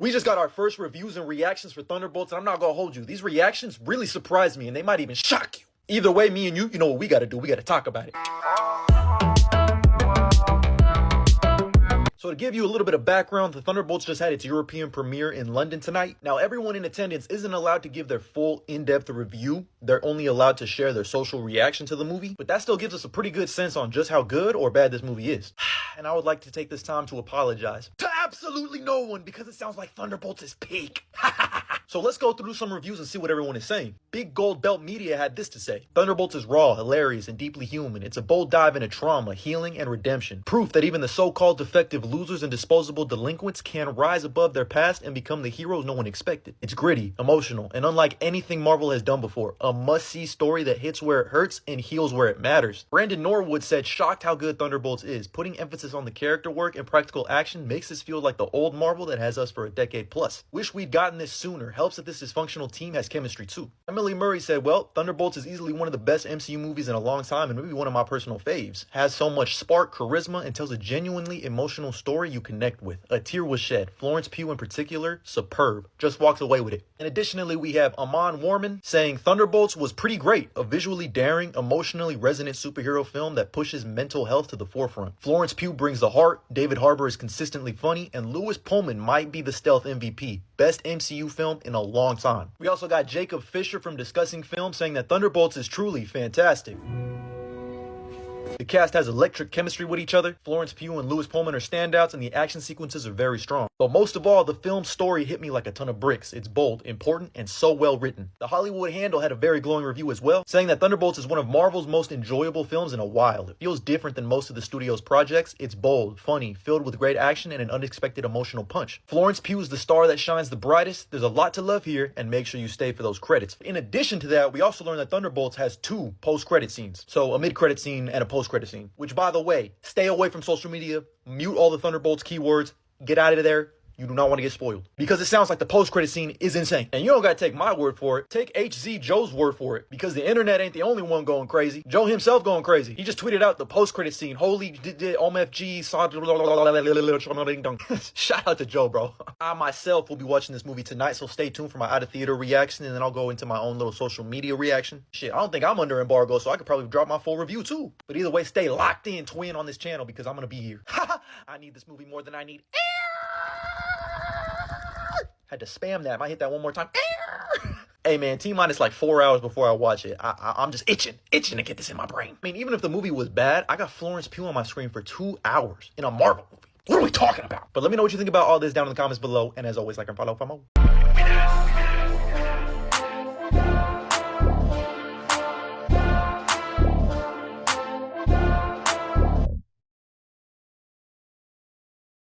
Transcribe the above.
We just got our first reviews and reactions for Thunderbolts, and I'm not gonna hold you. These reactions really surprised me, and they might even shock you. Either way, me and you know what we gotta do. We gotta talk about it. So to give you a little bit of background, the Thunderbolts just had its European premiere in London tonight. Now, everyone in attendance isn't allowed to give their full in-depth review. They're only allowed to share their social reaction to the movie, but that still gives us a pretty good sense on just how good or bad this movie is. And I would like to take this time to apologize to absolutely no one because it sounds like Thunderbolts is peak. So let's go through some reviews and see what everyone is saying. Big Gold Belt Media had this to say: Thunderbolts is raw, hilarious, and deeply human. It's a bold dive into trauma, healing, and redemption. Proof that even the so-called defective losers and disposable delinquents can rise above their past and become the heroes no one expected. It's gritty, emotional, and unlike anything Marvel has done before. A must-see story that hits where it hurts and heals where it matters. Brandon Norwood said, shocked how good Thunderbolts is. Putting emphasis on the character work and practical action makes us feel like the old Marvel that has us for a decade plus. Wish we'd gotten this sooner. Helps that this dysfunctional team has chemistry too. Emily Murray said, well, Thunderbolts is easily one of the best MCU movies in a long time and maybe one of my personal faves. Has so much spark, charisma, and tells a genuinely emotional story you connect with. A tear was shed. Florence Pugh in particular, superb. Just walks away with it. And additionally, we have Amon Warman saying Thunderbolts was pretty great. A visually daring, emotionally resonant superhero film that pushes mental health to the forefront. Florence Pugh brings the heart, David Harbour is consistently funny, and Lewis Pullman might be the stealth MVP. Best MCU film in a long time. We also got Jacob Fisher from Discussing Film saying that Thunderbolts is truly fantastic. The cast has electric chemistry with each other. Florence Pugh and Lewis Pullman are standouts, and the action sequences are very strong. But most of all, the film's story hit me like a ton of bricks. It's bold, important, and so well written. The Hollywood Handle had a very glowing review as well, saying that Thunderbolts is one of Marvel's most enjoyable films in a while. It feels different than most of the studio's projects. It's bold, funny, filled with great action, and an unexpected emotional punch. Florence Pugh is the star that shines the brightest. There's a lot to love here, and make sure you stay for those credits. In addition to that, we also learned that Thunderbolts has 2 post-credit scenes. So a mid-credit scene and a post-credit scene. Which, by the way, stay away from social media, mute all the Thunderbolts keywords, get out of there. You do not want to get spoiled. Because it sounds like the post-credit scene is insane. And you don't got to take my word for it. Take HZ Joe's word for it. Because the internet ain't the only one going crazy. Joe himself going crazy. He just tweeted out the post-credit scene. Holy OMFG. Shout out to Joe, bro. I myself will be watching this movie tonight, so stay tuned for my out-of-theater reaction, and then I'll go into my own little social media reaction. Shit, I don't think I'm under embargo, so I could probably drop my full review too. But either way, stay locked in, twin, on this channel, because I'm going to be here. I need this movie more than I need air. Had to spam that. I might hit that one more time. Hey man, T-minus like 4 hours before I watch it. I'm just itching to get this in my brain. I mean, even if the movie was bad, I got Florence Pugh on my screen for 2 hours in a Marvel movie. What are we talking about? But let me know what you think about all this down in the comments below. And as always, like and follow for more.